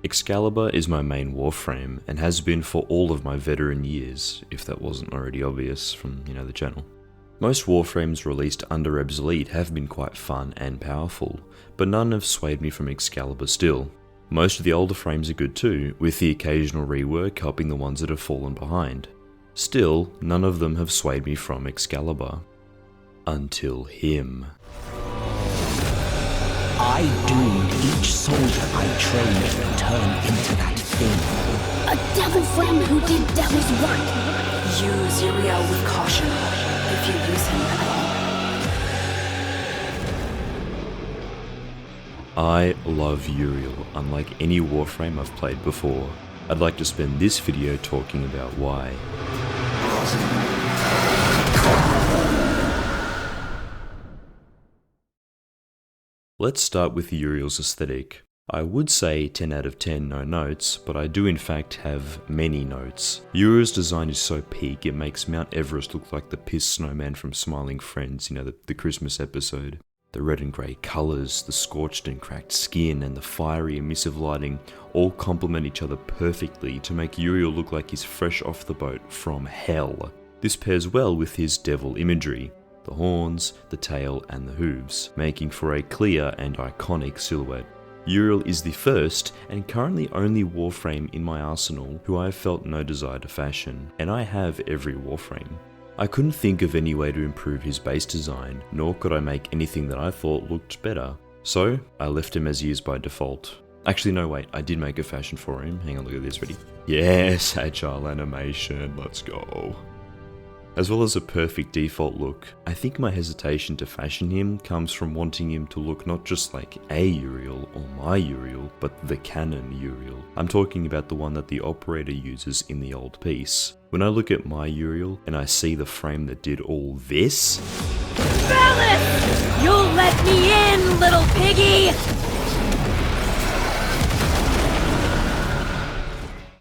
Excalibur is my main Warframe, and has been for all of my veteran years, if that wasn't already obvious from, the channel. Most Warframes released under Obsolete have been quite fun and powerful, but none have swayed me from Excalibur still. Most of the older frames are good too, with the occasional rework helping the ones that have fallen behind. Still, none of them have swayed me from Excalibur. Until him. I doomed each soldier I trained to turn into that thing. A devil friend who did devil's work. Use Uriel with caution, if you use him at all. I love Uriel, unlike any Warframe I've played before. I'd like to spend this video talking about why. Let's start with Uriel's aesthetic. I would say 10 out of 10 no notes, but I do in fact have many notes. Uriel's design is so peak it makes Mount Everest look like the pissed snowman from Smiling Friends, the Christmas episode. The red and grey colours, the scorched and cracked skin, and the fiery emissive lighting all complement each other perfectly to make Uriel look like he's fresh off the boat from hell. This pairs well with his devil imagery. The horns, the tail, and the hooves, making for a clear and iconic silhouette. Uriel is the first and currently only Warframe in my arsenal who I have felt no desire to fashion, and I have every Warframe. I couldn't think of any way to improve his base design, nor could I make anything that I thought looked better, so I left him as he is by default. Actually no wait, I did make a fashion for him. Hang on, look at this, ready? Yes, agile animation, let's go. As well as a perfect default look, I think my hesitation to fashion him comes from wanting him to look not just like a Uriel or my Uriel, but the canon Uriel. I'm talking about the one that the operator uses in the old piece. When I look at my Uriel and I see the frame that did all this... Phyllis! You'll let me in, little piggy!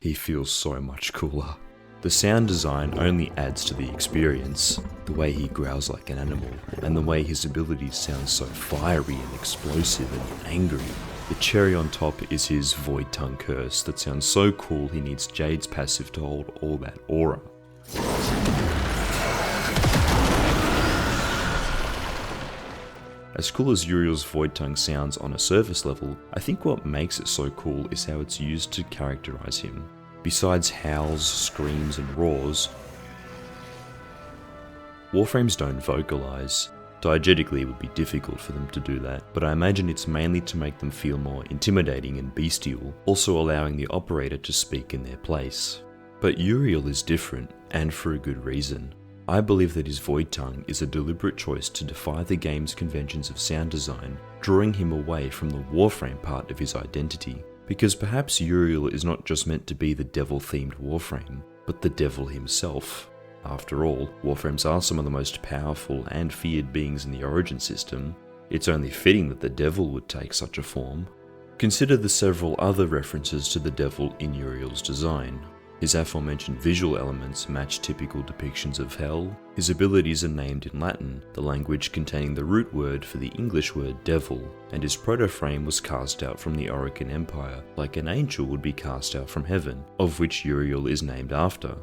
He feels so much cooler. The sound design only adds to the experience. The way he growls like an animal, and the way his abilities sound so fiery and explosive and angry. The cherry on top is his Void Tongue curse that sounds so cool he needs Jade's passive to hold all that aura. As cool as Uriel's Void Tongue sounds on a surface level, I think what makes it so cool is how it's used to characterize him. Besides howls, screams, and roars, Warframes don't vocalize. Diegetically it would be difficult for them to do that, but I imagine it's mainly to make them feel more intimidating and bestial, also allowing the operator to speak in their place. But Uriel is different, and for a good reason. I believe that his Void Tongue is a deliberate choice to defy the game's conventions of sound design, drawing him away from the Warframe part of his identity. Because perhaps Uriel is not just meant to be the devil-themed Warframe, but the devil himself. After all, Warframes are some of the most powerful and feared beings in the Origin system. It's only fitting that the devil would take such a form. Consider the several other references to the devil in Uriel's design. His aforementioned visual elements match typical depictions of hell, his abilities are named in Latin, the language containing the root word for the English word devil, and his proto-frame was cast out from the Orokin Empire, like an angel would be cast out from heaven, of which Uriel is named after.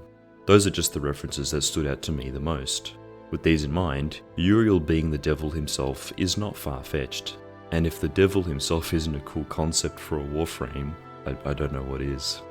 Those are just the references that stood out to me the most. With these in mind, Uriel being the devil himself is not far-fetched, and if the devil himself isn't a cool concept for a Warframe, I don't know what is.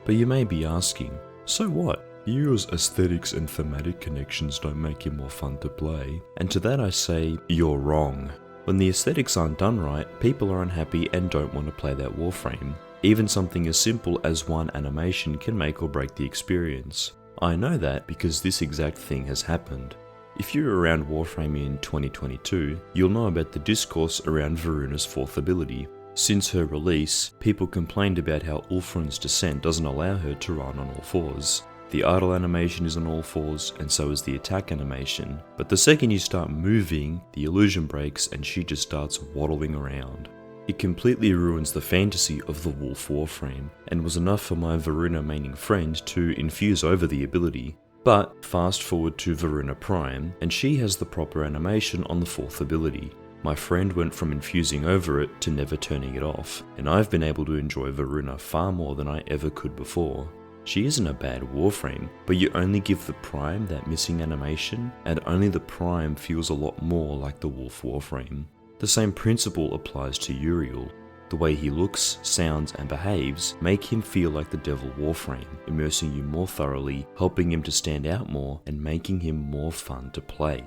But you may be asking, so what? Uriel's aesthetics and thematic connections don't make him more fun to play. And to that I say, you're wrong. When the aesthetics aren't done right, people are unhappy and don't want to play that Warframe. Even something as simple as one animation can make or break the experience. I know that because this exact thing has happened. If you're around Warframe in 2022, you'll know about the discourse around Varuna's fourth ability. Since her release, people complained about how Ulfrun's descent doesn't allow her to run on all fours. The idle animation is on all fours, and so is the attack animation, but the second you start moving, the illusion breaks and she just starts waddling around. It completely ruins the fantasy of the Wolf Warframe, and was enough for my Varuna maining friend to infuse over the ability. But fast forward to Varuna Prime, and she has the proper animation on the fourth ability. My friend went from infusing over it to never turning it off, and I've been able to enjoy Varuna far more than I ever could before. She isn't a bad Warframe, but you only give the Prime that missing animation, and only the Prime feels a lot more like the Wolf Warframe. The same principle applies to Uriel. The way he looks, sounds, and behaves make him feel like the Devil Warframe, immersing you more thoroughly, helping him to stand out more, and making him more fun to play.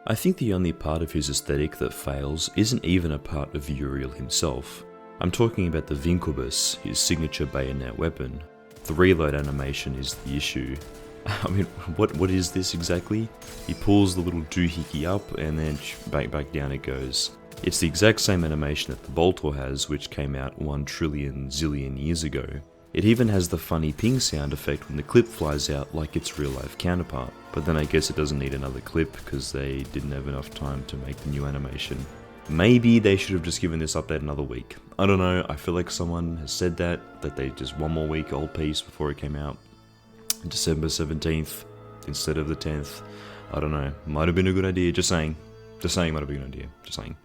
I think the only part of his aesthetic that fails isn't even a part of Uriel himself. I'm talking about the Vincubus, his signature bayonet weapon. The reload animation is the issue. I mean, what is this exactly? He pulls the little doohickey up and then back down it goes. It's the exact same animation that the Boltor has, which came out 1 trillion zillion years ago. It even has the funny ping sound effect when the clip flies out like its real life counterpart, but then I guess it doesn't need another clip because they didn't have enough time to make the new animation. Maybe they should have just given this update another week. I don't know, I feel like someone has said that they just one more week old piece before it came out. December 17th instead of the 10th. I don't know, might have been a good idea, just saying. Just saying might have been a good idea, just saying.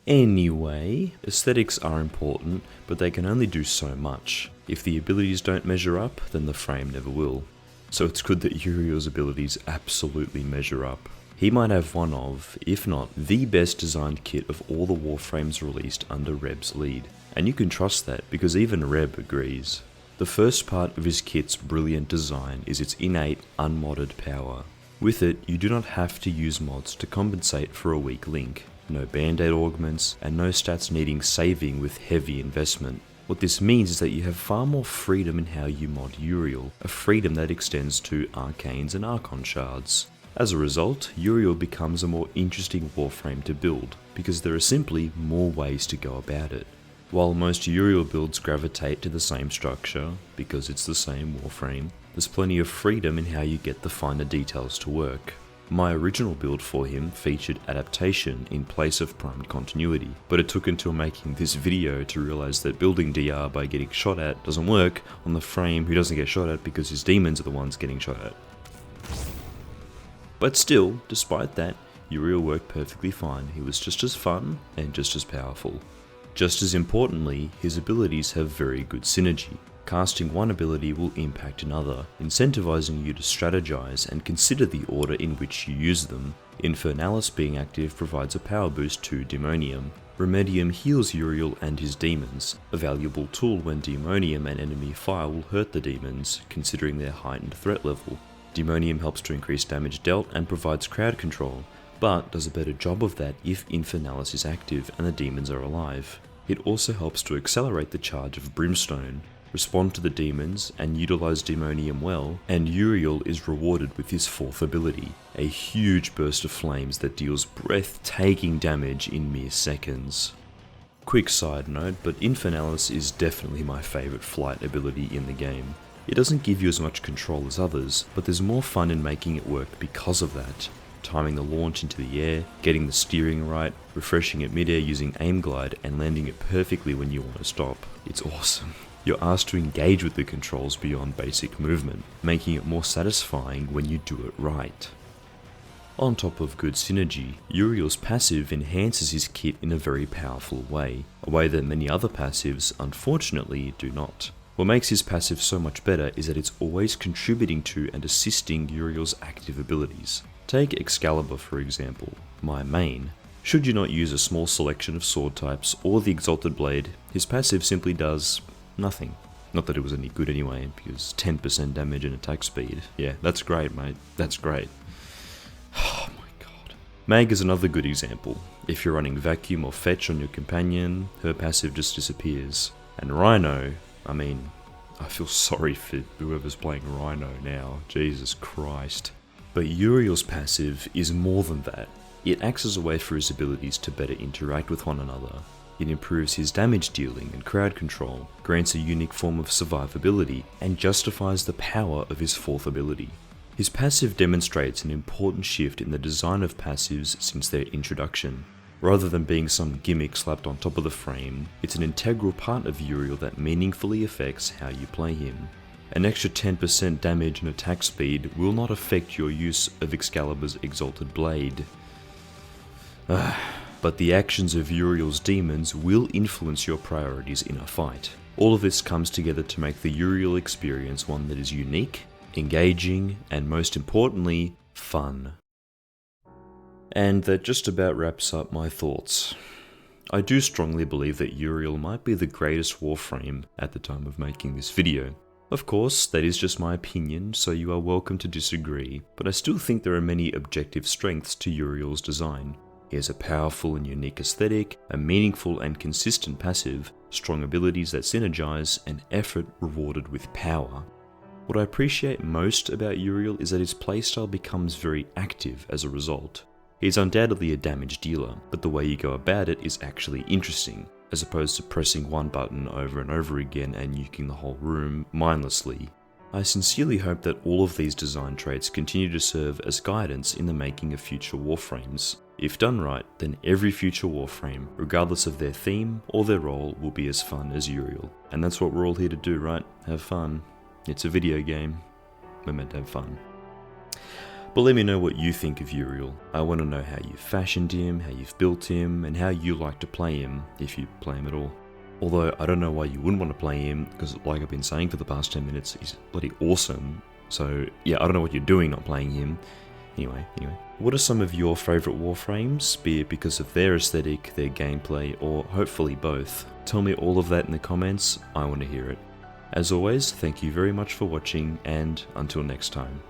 Anyway, aesthetics are important, but they can only do so much. If the abilities don't measure up, then the frame never will. So it's good that Uriel's abilities absolutely measure up. He might have one of, if not the best designed kit of all the Warframes released under Reb's lead. And you can trust that, because even Reb agrees. The first part of his kit's brilliant design is its innate, unmodded power. With it, you do not have to use mods to compensate for a weak link. No band-aid augments, and no stats needing saving with heavy investment. What this means is that you have far more freedom in how you mod Uriel, a freedom that extends to arcanes and archon shards. As a result, Uriel becomes a more interesting Warframe to build, because there are simply more ways to go about it. While most Uriel builds gravitate to the same structure, because it's the same Warframe, there's plenty of freedom in how you get the finer details to work. My original build for him featured adaptation in place of primed continuity, but it took until making this video to realise that building DR by getting shot at doesn't work on the frame who doesn't get shot at because his demons are the ones getting shot at. But still, despite that, Uriel worked perfectly fine. He was just as fun and just as powerful. Just as importantly, his abilities have very good synergy. Casting one ability will impact another, incentivizing you to strategize and consider the order in which you use them. Infernalis being active provides a power boost to Demonium. Remedium heals Uriel and his demons, a valuable tool when Demonium and enemy fire will hurt the demons, considering their heightened threat level. Demonium helps to increase damage dealt and provides crowd control, but does a better job of that if Infernalis is active and the demons are alive. It also helps to accelerate the charge of Brimstone, respond to the demons, and utilize Demonium well, and Uriel is rewarded with his fourth ability, a huge burst of flames that deals breathtaking damage in mere seconds. Quick side note, but Infernalis is definitely my favourite flight ability in the game. It doesn't give you as much control as others, but there's more fun in making it work because of that. Timing the launch into the air, getting the steering right, refreshing it mid-air using aim glide, and landing it perfectly when you want to stop. It's awesome. You're asked to engage with the controls beyond basic movement, making it more satisfying when you do it right. On top of good synergy, Uriel's passive enhances his kit in a very powerful way, a way that many other passives, unfortunately, do not. What makes his passive so much better is that it's always contributing to and assisting Uriel's active abilities. Take Excalibur for example, my main. Should you not use a small selection of sword types or the Exalted Blade, his passive simply does nothing. Not that it was any good anyway, because 10% damage and attack speed. Yeah, that's great, mate. That's great. Oh my god. Mag is another good example. If you're running Vacuum or Fetch on your companion, her passive just disappears. And Rhino, I mean, I feel sorry for whoever's playing Rhino now. Jesus Christ. But Uriel's passive is more than that. It acts as a way for his abilities to better interact with one another. It improves his damage dealing and crowd control, grants a unique form of survivability, and justifies the power of his fourth ability. His passive demonstrates an important shift in the design of passives since their introduction. Rather than being some gimmick slapped on top of the frame, it's an integral part of Uriel that meaningfully affects how you play him. An extra 10% damage and attack speed will not affect your use of Excalibur's Exalted Blade. But the actions of Uriel's demons will influence your priorities in a fight. All of this comes together to make the Uriel experience one that is unique, engaging, and most importantly, fun. And that just about wraps up my thoughts. I do strongly believe that Uriel might be the greatest Warframe at the time of making this video. Of course, that is just my opinion, so you are welcome to disagree, but I still think there are many objective strengths to Uriel's design. He has a powerful and unique aesthetic, a meaningful and consistent passive, strong abilities that synergize, and effort rewarded with power. What I appreciate most about Uriel is that his playstyle becomes very active as a result. He is undoubtedly a damage dealer, but the way you go about it is actually interesting, as opposed to pressing one button over and over again and nuking the whole room mindlessly. I sincerely hope that all of these design traits continue to serve as guidance in the making of future Warframes. If done right, then every future Warframe, regardless of their theme or their role, will be as fun as Uriel. And that's what we're all here to do, right? Have fun. It's a video game. We're meant to have fun. But let me know what you think of Uriel. I want to know how you've fashioned him, how you've built him, and how you like to play him, if you play him at all. Although I don't know why you wouldn't want to play him, because like I've been saying for the past 10 minutes, he's bloody awesome. So yeah, I don't know what you're doing not playing him. Anyway. What are some of your favourite Warframes, be it because of their aesthetic, their gameplay, or hopefully both? Tell me all of that in the comments, I want to hear it. As always, thank you very much for watching, and until next time.